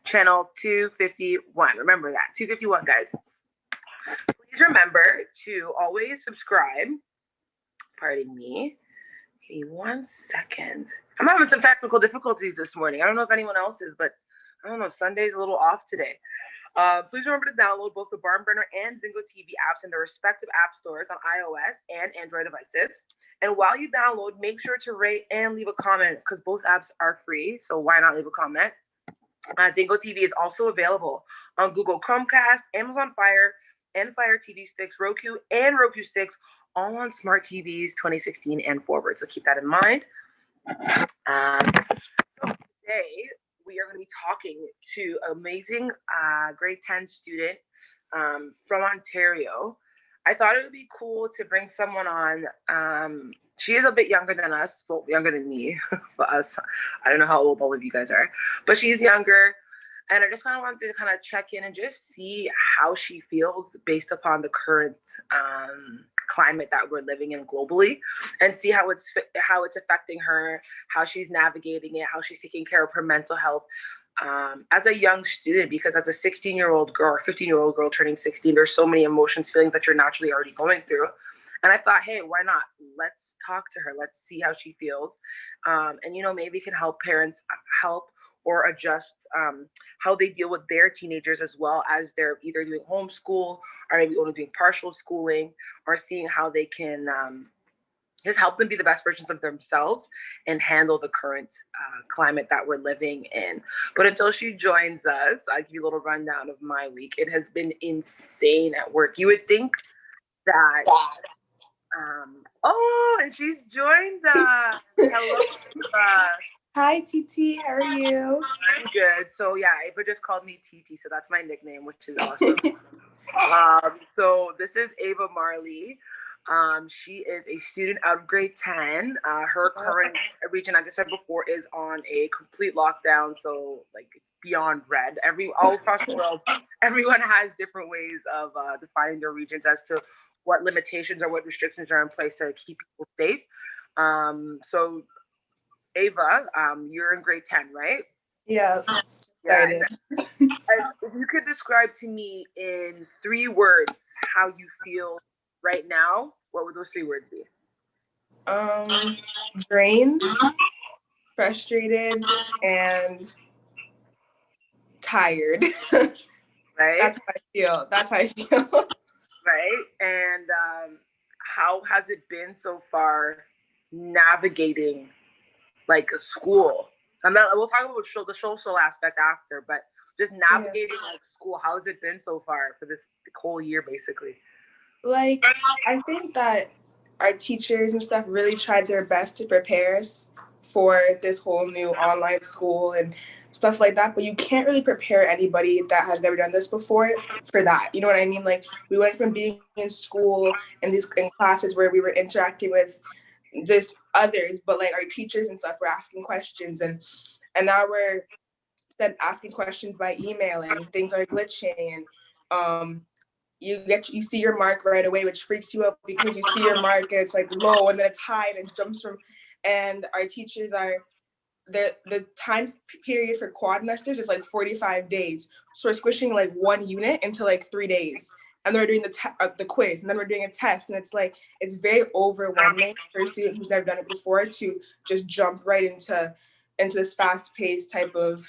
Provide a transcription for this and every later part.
channel 251. Remember that, 251, guys. Please remember to always subscribe. Pardon me. Give me 1 second. I'm having some technical difficulties this morning. I don't know if anyone else is, but I don't know. Sunday's a little off today. Please remember to download both the Barn Burner and ZingoTV apps in their respective app stores on iOS and Android devices. And while you download, make sure to rate and leave a comment because both apps are free. So why not leave a comment? ZingoTV is also available on Google Chromecast, Amazon Fire, and Fire TV sticks, Roku, and Roku sticks, all on smart TVs 2016 and forward. So keep that in mind. So today, we are going to be talking to an amazing grade 10 student from Ontario. I thought it would be cool to bring someone on. She is a bit younger than us, well, younger than me, but us. I don't know how old all of you guys are, but she's younger. And I just kind of wanted to kind of check in and just see how she feels based upon the current climate that we're living in globally, and see how it's affecting her, how she's navigating it, how she's taking care of her mental health as a young student. Because as a 16-year-old girl or 15-year-old girl turning 16, there's so many emotions, feelings that you're naturally already going through. And I thought, hey, why not? Let's talk to her. Let's see how she feels. And, maybe can help parents help or adjust how they deal with their teenagers, as well as they're either doing homeschool or maybe only doing partial schooling, or seeing how they can just help them be the best versions of themselves and handle the current climate that we're living in. But until she joins us, I'll give you a little rundown of my week. It has been insane at work. You would think that and she's joined us. Hello. Hi, TT. How are you? I'm good. So yeah, Ava just called me TT, so that's my nickname, which is awesome. So this is Ava Marley. She is a student out of grade 10. Her current region, as I said before, is on a complete lockdown. So like it's beyond red. All across the world, everyone has different ways of defining their regions as to what limitations or what restrictions are in place to keep people safe. So Ava, you're in grade 10, right? Yeah. Yeah. If you could describe to me in 3 words how you feel right now, what would those 3 words be? Drained, frustrated, and tired. Right? That's how I feel. Right? And how has it been so far navigating like a school? We'll talk about the social aspect after, but just navigating like school, how has it been so far for this whole year, basically? Like, I think that our teachers and stuff really tried their best to prepare us for this whole new online school and stuff like that, but you can't really prepare anybody that has never done this before for that. You know what I mean? Like, we went from being in school and in classes where we were interacting with just others, but like our teachers and stuff were asking questions, and now we're instead asking questions by email, and things are glitching, and you see your mark right away, which freaks you out because you see your mark and it's like low and then it's high and it jumps from, and our teachers are the time period for quadmesters is like 45 days. So we're squishing like 1 unit into like 3 days. And then we're doing the quiz, and then we're doing a test. And it's like, it's very overwhelming for a student who's never done it before to just jump right into this fast-paced type of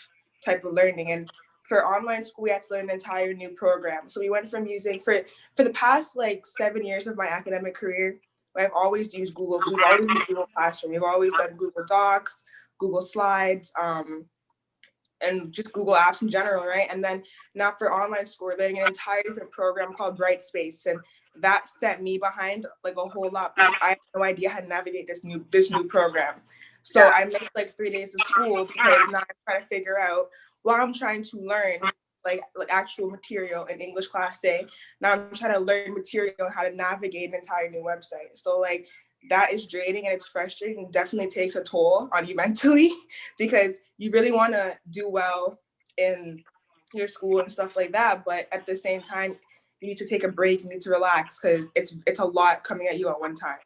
learning. And for online school, we had to learn an entire new program. So we went from using, for the past like 7 years of my academic career, I've always used Google. We've always used Google Classroom. We've always done Google Docs, Google Slides, and just Google Apps in general, right? And then now for online school, we're learning an entire different program called Brightspace, and that set me behind like a whole lot because I had no idea how to navigate this new program. So I missed like 3 days of school because now I'm trying to figure out while I'm trying to learn like actual material in English class, say, now I'm trying to learn material how to navigate an entire new website. So like that is draining and it's frustrating and definitely takes a toll on you mentally because you really want to do well in your school and stuff like that. But at the same time, you need to take a break, you need to relax because it's a lot coming at you at one time.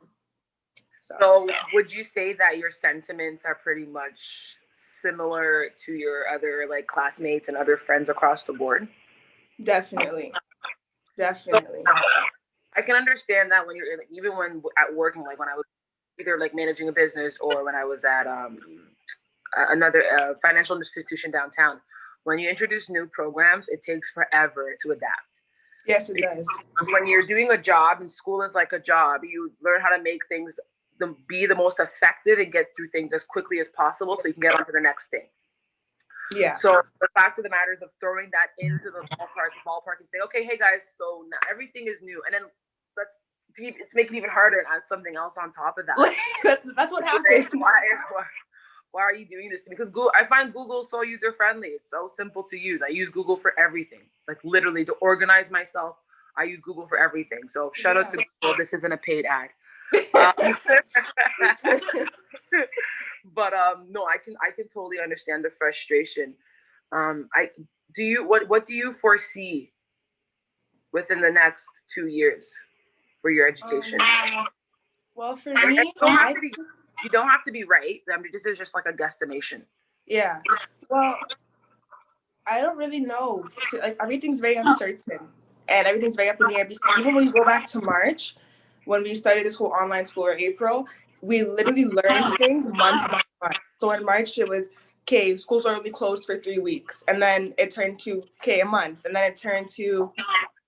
So would you say that your sentiments are pretty much similar to your other like classmates and other friends across the board? Definitely. So Definitely. I can understand that when you're even when at work, and like when I was either like managing a business or when I was at another financial institution downtown. When you introduce new programs, it takes forever to adapt. Yes, it does. When you're doing a job and school is like a job, you learn how to make things be the most effective and get through things as quickly as possible so you can get on to the next thing. Yeah. So the fact of the matter is of throwing that into the ballpark and saying, okay, hey guys, so now everything is new. And then let's deep, it's making it even harder and add something else on top of that. That's what happens. Why are you doing this? Because Google, I find Google so user friendly. It's so simple to use. I use Google for everything. Like literally to organize myself, I use Google for everything. So shout out to Google. This isn't a paid ad. But no, I can totally understand the frustration. What do you foresee within the next 2 years for your education? Well, for me, you don't have to be right. I mean, this is just like a guesstimation. Yeah. Well, I don't really know. Like everything's very uncertain and everything's very up in the air. Because even when you go back to March, when we started this whole online school, or April, we literally learned things month by month. So in March, it was, okay, schools are only closed for 3 weeks. And then it turned to, okay, a month. And then it turned to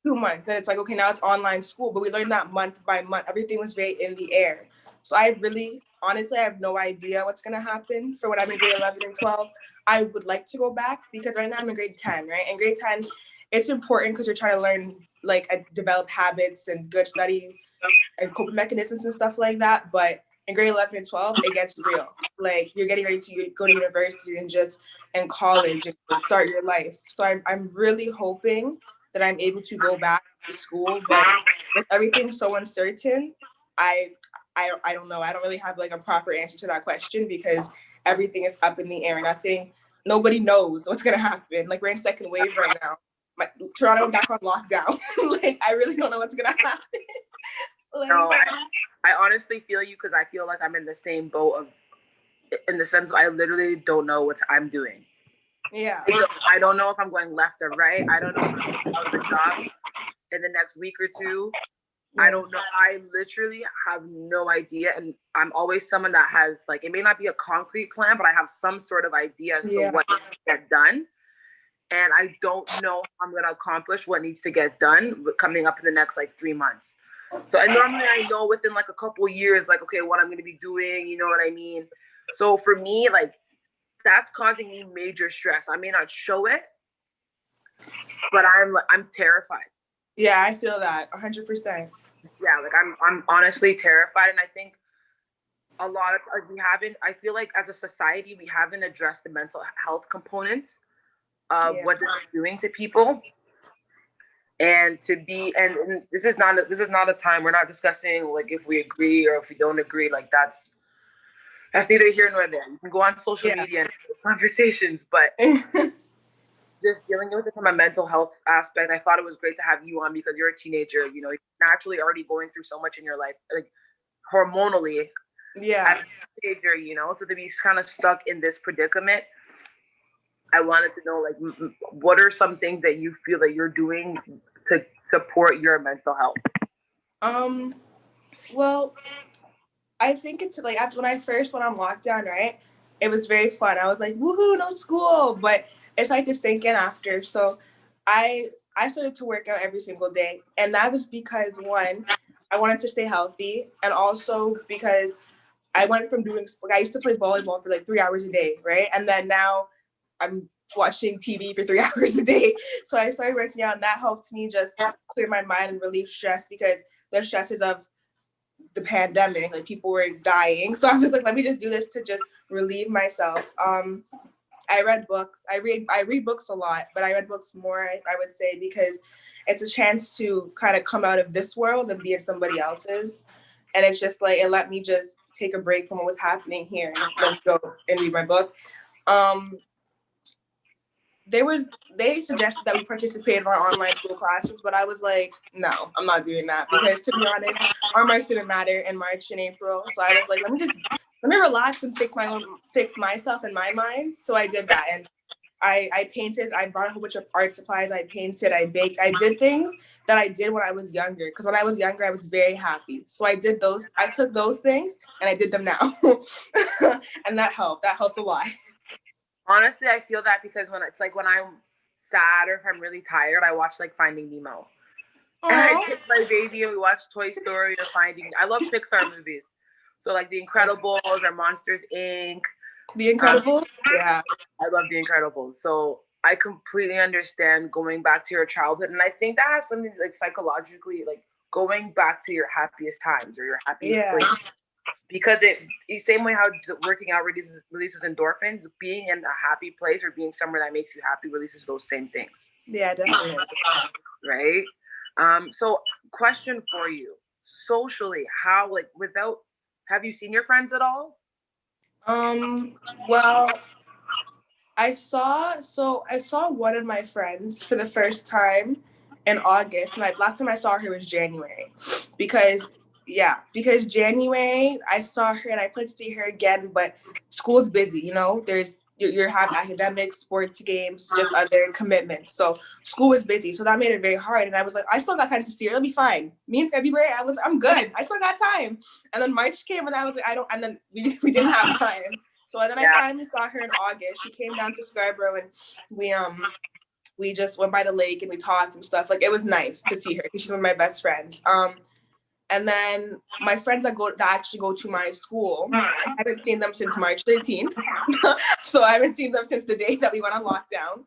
2 months. And it's like, okay, now it's online school. But we learned that month by month. Everything was very in the air. So I really, honestly, I have no idea what's going to happen for when I'm in grade 11 and 12. I would like to go back because right now I'm in grade 10, right? And grade 10, it's important because you're trying to learn, like, develop habits and good study and coping mechanisms and stuff like that. But in grade 11 and 12, it gets real. Like, you're getting ready to go to university and college and start your life. So I'm really hoping that I'm able to go back to school. But with everything so uncertain, I don't know. I don't really have like a proper answer to that question because everything is up in the air. Nobody knows what's gonna happen. Like we're in second wave right now. Toronto back on lockdown. Like I really don't know what's gonna happen. No, I honestly feel you because I feel like I'm in the same boat in the sense of I literally don't know what I'm doing. Yeah. I don't know if I'm going left or right. I don't know if I'm going out of the job in the next week or two. I don't know. I literally have no idea. And I'm always someone that has, like, it may not be a concrete plan, but I have some sort of idea as to what needs to get done. And I don't know how I'm going to accomplish what needs to get done coming up in the next, like, 3 months. So normally I know within, like, a couple years, like, okay, what I'm going to be doing, you know what I mean? So for me, like, that's causing me major stress. I may not show it, but I'm terrified. Yeah, I feel that 100%. Yeah, like I'm honestly terrified, and I think a lot of I feel like as a society we haven't addressed the mental health component of what this is doing to people, and this is not a time, we're not discussing like if we agree or if we don't agree. Like that's neither here nor there. You can go on social media and have conversations, but just dealing with it from a mental health aspect, I thought it was great to have you on because you're a teenager. You know, you're naturally already going through so much in your life, like hormonally. Yeah. As a teenager, you know, so to be kind of stuck in this predicament, I wanted to know, like, what are some things that you feel that you're doing to support your mental health? Well, I think it's like after when I first went on lockdown, right? It was very fun. I was like, woohoo, no school. But it started to sink in after. So I started to work out every single day. And that was because one, I wanted to stay healthy. And also because I went from I used to play volleyball for like 3 hours a day, right? And then now I'm watching TV for 3 hours a day. So I started working out and that helped me just clear my mind and relieve stress because the stresses of the pandemic, like people were dying. So I was like, let me just do this to just relieve myself. I read books. I read books a lot, but I read books more, I would say, because it's a chance to kind of come out of this world and be in somebody else's. And it's just like, it let me just take a break from what was happening here and then go and read my book. They suggested that we participate in our online school classes, but I was like, no, I'm not doing that because to be honest, our marks didn't matter in March and April. So I was like, let me just let me relax and fix myself in my mind. So I did that, and I painted. I brought a whole bunch of art supplies. I painted. I baked. I did things that I did when I was younger. Because when I was younger, I was very happy. So I did those. I took those things and I did them now, and that helped. That helped a lot. Honestly, I feel that because when it's like when I'm sad or if I'm really tired, I watch like Finding Nemo. And I Oh, take my baby and we watch Toy Story or Finding. I love Pixar movies, so like The Incredibles or Monsters Inc. The Incredibles. Yeah. I love The Incredibles. So I completely understand going back to your childhood, and I think that has something like psychologically, like going back to your happiest times or your happiest Yeah. place, because it the same way how working out releases endorphins, being in a happy place or being somewhere that makes you happy releases those same things, Yeah, definitely. right? So question for you: socially, how like without have you seen your friends at all? Well, I saw one of my friends for the first time in August. And last time I saw her was January. Because because January I saw her and I plan to see her again, but school's busy, There's you have academics, sports games, just other commitments. So school was busy. So that made it very hard. And I was like, I still got time to see her. It'll be fine. Me in February, I'm good. I still got time. And then March came and I was like, I don't and then we didn't have time. So then I Yeah, finally saw her in August. She came down to Scarborough and we just went by the lake and we talked and stuff. Like it was nice to see her because she's one of my best friends. And then my friends that actually go to my school, I haven't seen them since March 13th. So I haven't seen them since the day that we went on lockdown.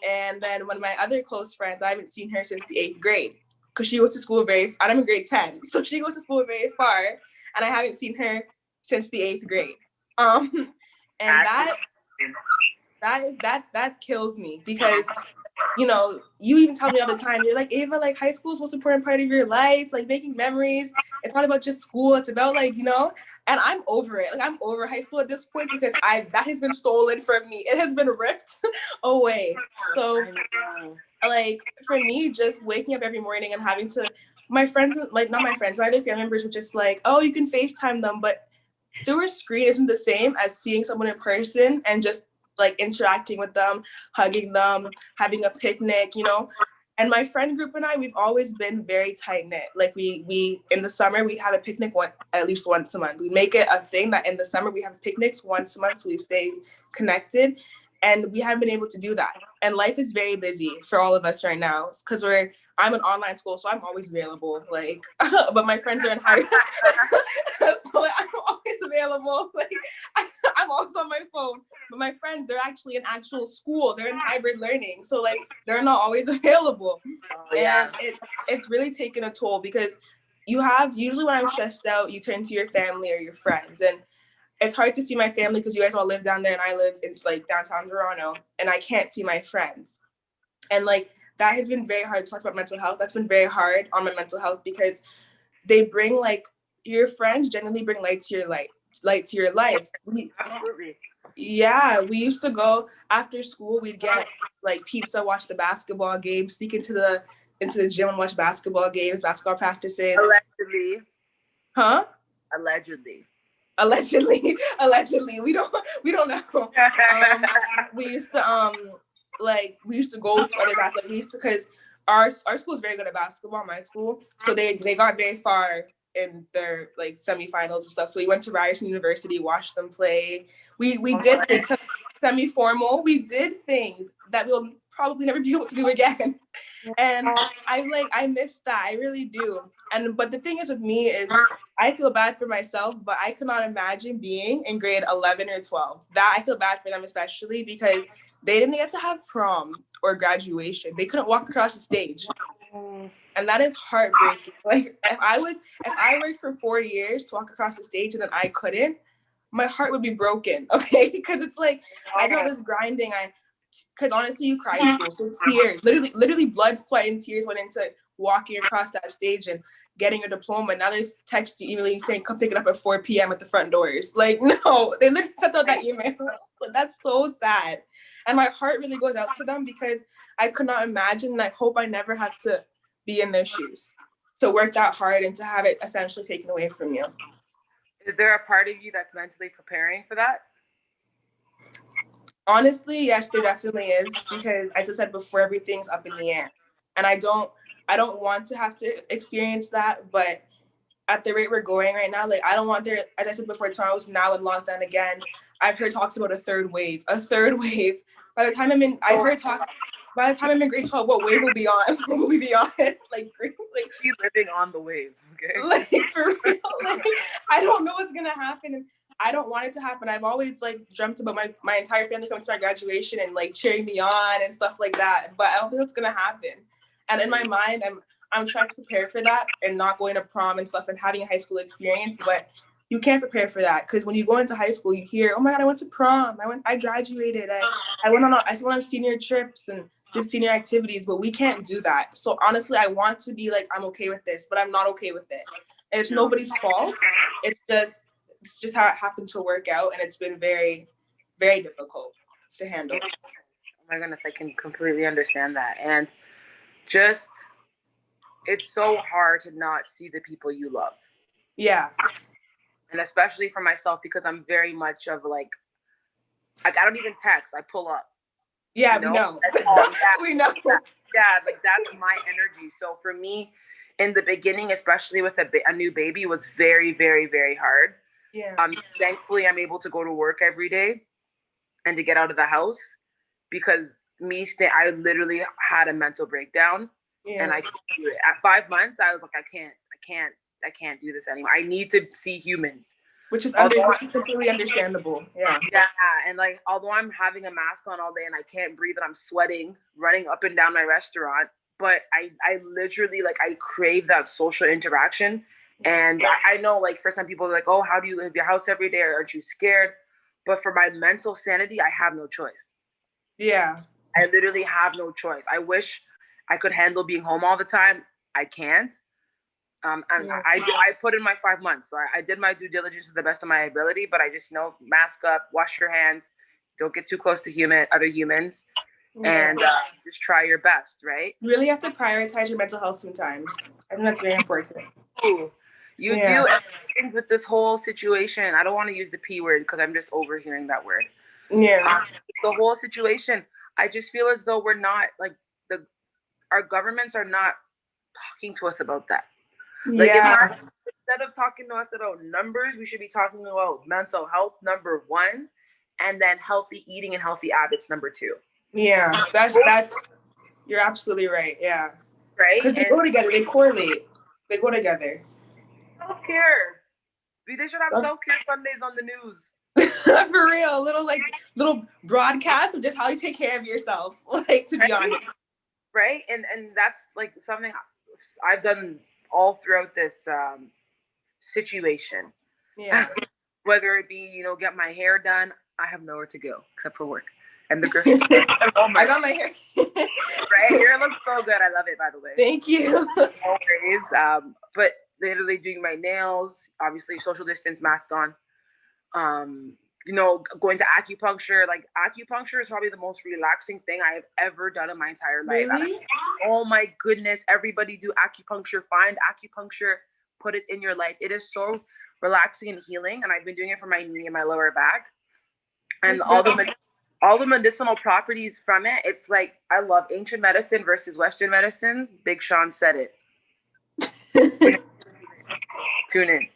And then one of my other close friends, I haven't seen her since the 8th grade because she goes to school and I'm in grade 10. So she goes to school very far and I haven't seen her since the 8th grade. And that kills me because you even tell me all the time, you're like, Ava, like high school is the most important part of your life, like making memories. It's not about just school. It's about and I'm over it. Like I'm over high school at this point because that has been stolen from me. It has been ripped away. So like for me, just waking up every morning and having to, my friends, like not my friends, my other family members were just like, oh, you can FaceTime them, but through a screen isn't the same as seeing someone in person and just like interacting with them, hugging them, having a picnic, And my friend group and I, we've always been very tight knit. Like we in the summer we have a picnic at least once a month. We make it a thing that in the summer we have picnics once a month so we stay connected. And we haven't been able to do that. And life is very busy for all of us right now because I'm an online school, so I'm always available. Like, but my friends are in high, so I'm always available. Like, I'm always on my phone. But my friends, they're actually in actual school. They're in hybrid learning, so like they're not always available. And it's really taken a toll because usually when I'm stressed out, you turn to your family or your friends, and it's hard to see my family because you guys all live down there and I live in like downtown Toronto and I can't see my friends. And like that has been very hard to talk about mental health. That's been very hard on my mental health because they bring like your friends generally bring light to your life. absolutely. We used to go after school, we'd get like pizza, watch the basketball games, sneak into the gym and watch basketball games, basketball practices. Allegedly. Huh? Allegedly. Allegedly, we don't know. We used to go to other basketball. We used to because our school is very good at basketball. My school, so they got very far in their like semifinals and stuff. So we went to Ryerson University, watched them play. We did things semi-formal. We did things that we'll probably never be able to do again. And I miss that. I really do. But the thing is with me is I feel bad for myself, but I could not imagine being in grade 11 or 12. That I feel bad for them, especially because they didn't get to have prom or graduation. They couldn't walk across the stage. And that is heartbreaking. Like if I worked for 4 years to walk across the stage and then I couldn't, my heart would be broken. Okay. Because it's like I did all this grinding. Because honestly, you cry in school. So tears, literally blood, sweat, and tears went into walking across that stage and getting a diploma. Now they text you, email you saying, come pick it up at 4 p.m. at the front doors. Like, no, they literally sent out that email. That's so sad. And my heart really goes out to them because I could not imagine, and I hope I never have to be in their shoes, to work that hard and to have it essentially taken away from you. Is there a part of you that's mentally preparing for that? Honestly, yes, there definitely is, because as I said before, everything's up in the air. And I don't want to have to experience that, but at the rate we're going right now, like I don't want there, as I said before, Toronto's now in lockdown again. I've heard talks about a third wave. A third wave. By the time I've heard talks, by the time I'm in grade 12, what wave will be on? What will we be on? Like, Be living on the wave, okay? like for real, like I don't know what's gonna happen, and I don't want it to happen. I've always like dreamt about my entire family coming to my graduation and like cheering me on and stuff like that, but I don't think that's gonna happen. And in my mind, I'm trying to prepare for that and not going to prom and stuff and having a high school experience, but you can't prepare for that, because when you go into high school, you hear, "Oh my God, I went to prom. I graduated. I went on senior trips and did senior activities," but we can't do that. So honestly, I want to be like, I'm okay with this, but I'm not okay with it. And it's nobody's fault. It's just how it happened to work out, and it's been very, very difficult to handle. Oh my goodness, I can completely understand that. And just, it's so hard to not see the people you love. Yeah. And especially for myself, because I'm very much of like I don't even text, I pull up. Yeah, You we know? know. That's all. Yeah, We know. yeah, like that's my energy. So for me, in the beginning, especially with a new baby, was very, very, very hard. Yeah. Thankfully, I'm able to go to work every day and to get out of the house, because I literally had a mental breakdown, and Yeah. I couldn't do it. At 5 months, I was like, I can't do this anymore. I need to see humans. Which is Although, which is completely understandable. Yeah. yeah, and like although I'm having a mask on all day and I can't breathe and I'm sweating, running up and down my restaurant, but I literally, like, I crave that social interaction. And I know, like, for some people they're like, oh, how do you leave your house every day? Aren't you scared? But for my mental sanity, I have no choice. Yeah. I literally have no choice. I wish I could handle being home all the time. I can't. And Yeah. I put in my 5 months. So I did my due diligence to the best of my ability, but I just, mask up, wash your hands, don't get too close to other humans, Yeah. and just try your best, right? You really have to prioritize your mental health sometimes. I think that's very important. Ooh, you Yeah. do. And with this whole situation, I don't want to use the P word because I'm just overhearing that word. Yeah. The whole situation, I just feel as though we're not, like, the our governments are not talking to us about that. Like, if Yeah. instead of talking to us about numbers, we should be talking about mental health, number one, and then healthy eating and healthy habits, number two. Yeah. That's you're absolutely right. Yeah. Right? Because they And go together. They correlate. They go together. self care. They should have So, self care Sundays on the news. for real, little broadcast of just how you take care of yourself. Like, to be Right? honest. Right? And that's like something I've done all throughout this situation. Yeah. Whether it be, get my hair done, I have nowhere to go except for work and the grocery store. I got my hair. Right? Your hair looks so good. I love it, by the way. Thank you. Always. But literally doing my nails, obviously social distance, mask on. Going to acupuncture. Like, acupuncture is probably the most relaxing thing I have ever done in my entire life. Really? Oh my goodness, everybody do acupuncture. Find acupuncture, put it in your life. It is so relaxing and healing, and I've been doing it for my knee and my lower back. And all the medicinal properties from it. It's like, I love ancient medicine versus Western medicine. Big Sean said it. Tune in.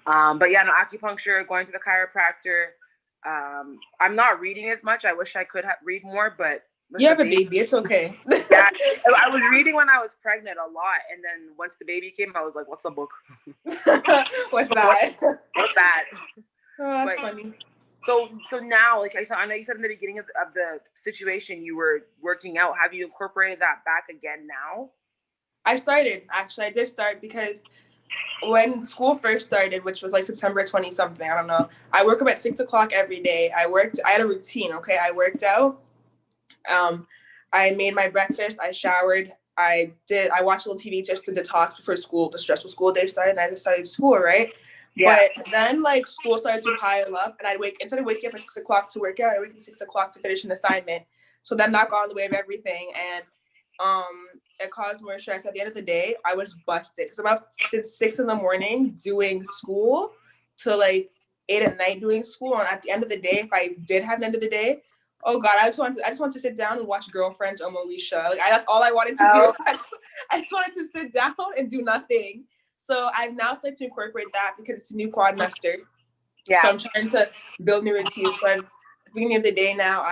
But yeah, no, acupuncture, going to the chiropractor. I'm not reading as much. I wish I could read more, but You have a baby. It's okay. yeah, I was reading when I was pregnant a lot, and then once the baby came, I was like, "What's a book? What's that? What's that?" Oh, that's funny. So now, like I know you said in the beginning of the situation, you were working out. Have you incorporated that back again now? I started, actually. I did start because when school first started, which was like September 20 something, I don't know. I woke up at 6 o'clock every day. I had a routine. Okay. I worked out. I made my breakfast. I showered. I watched a little TV just to detox before school, the stressful school day started. And I just started school, right? Yeah. But then, like, school started to pile up, and instead of waking up at 6 o'clock to work out, I wake up at 6 o'clock to finish an assignment. So then that got in the way of everything, and it caused more stress. At the end of the day, I was busted because I'm up since 6 in the morning doing school, till like 8 at night doing school. And at the end of the day, if I did have an end of the day, oh God, I just want to sit down and watch Girlfriends or Moesha. Like that's all I wanted to do. Oh, I just wanted to sit down and do nothing. So I've now started to incorporate that because it's a new quadmester. So yeah. I'm trying to build new routines. So at the beginning of the day now,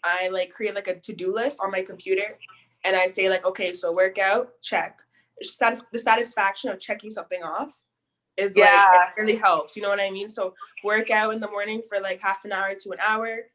I like create like a to-do list on my computer, and I say like, okay, so workout, check. The satisfaction of checking something off is like, it Yeah. really helps. You know what I mean? So workout in the morning for like half an hour to an hour.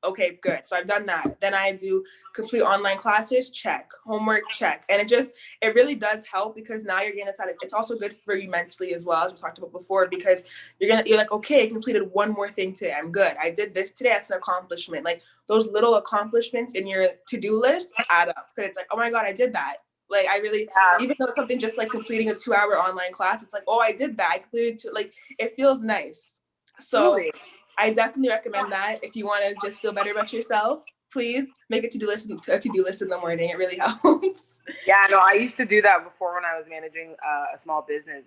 Okay, good. So I've done that. Then I do complete online classes, check. Homework, check. And it really does help because now you're getting excited. It's also good for you mentally as well, as we talked about before, because you're like, okay, I completed one more thing today. I'm good. I did this today. That's an accomplishment. Like those little accomplishments in your to-do list add up because it's like, oh my God, I did that. Like I really, Yeah. even though it's something just like completing a 2-hour online class, it's like, oh, I did that. I completed like it feels nice. So Absolutely. I definitely recommend that if you want to just feel better about yourself. Please make a to-do list in the morning. It really helps. Yeah, no, I used to do that before when I was managing a small business.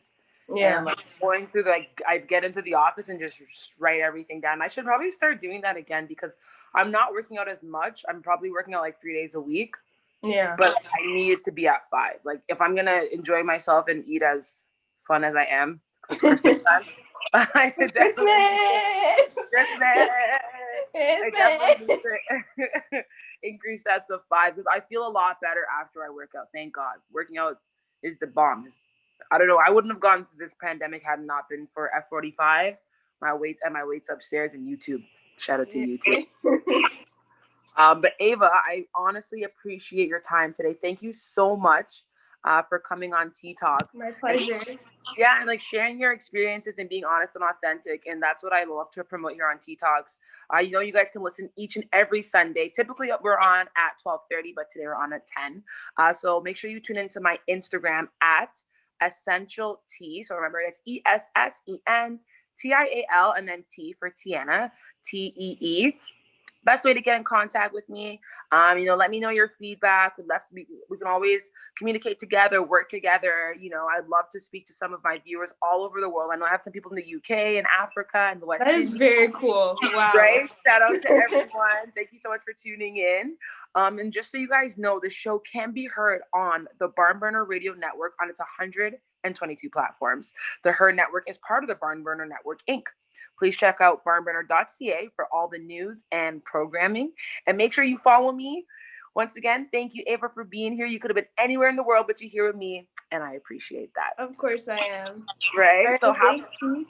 And Yeah. like going through like I'd get into the office and just write everything down. I should probably start doing that again because I'm not working out as much. I'm probably working out like 3 days a week, Yeah. but I need it to be at 5. Like if I'm gonna enjoy myself and eat as fun as I am, 'cause it's Christmas time, I It's definitely need to Christmas. Christmas. I definitely need Christmas. to increase that to 5 because I feel a lot better after I work out. Thank God, working out is the bomb. I don't know. I wouldn't have gone through this pandemic had it not been for F45. My weights upstairs and YouTube. Shout out to YouTube. Yeah. But Ava, I honestly appreciate your time today. Thank you so much for coming on Tea Talks My and pleasure. yeah, and like sharing your experiences and being honest and authentic. And that's what I love to promote here on Tea Talks. You guys can listen each and every Sunday. Typically, we're on at 12:30, but today we're on at 10. So make sure you tune into my Instagram at Essential Tea. So remember, it's ESSENTIAL and then T for Tiana, TEE. Best way to get in contact with me. Let me know your feedback. We can always communicate together, work together. I'd love to speak to some of my viewers all over the world. I know I have some people in the UK and Africa and the West That is Indies. very cool. Wow. Right? Shout out to everyone. Thank you so much for tuning in. And just so you guys know, the show can be heard on the Barn Burner Radio Network on its 122 platforms. The H.E.R Network is part of the Barn Burner Network, Inc. Please check out barnburner.ca for all the news and programming. And make sure you follow me. Once again, thank you, Ava, for being here. You could have been anywhere in the world, but you're here with me, and I appreciate that. Of course I am. All Right? right. So have Thanks, Keith.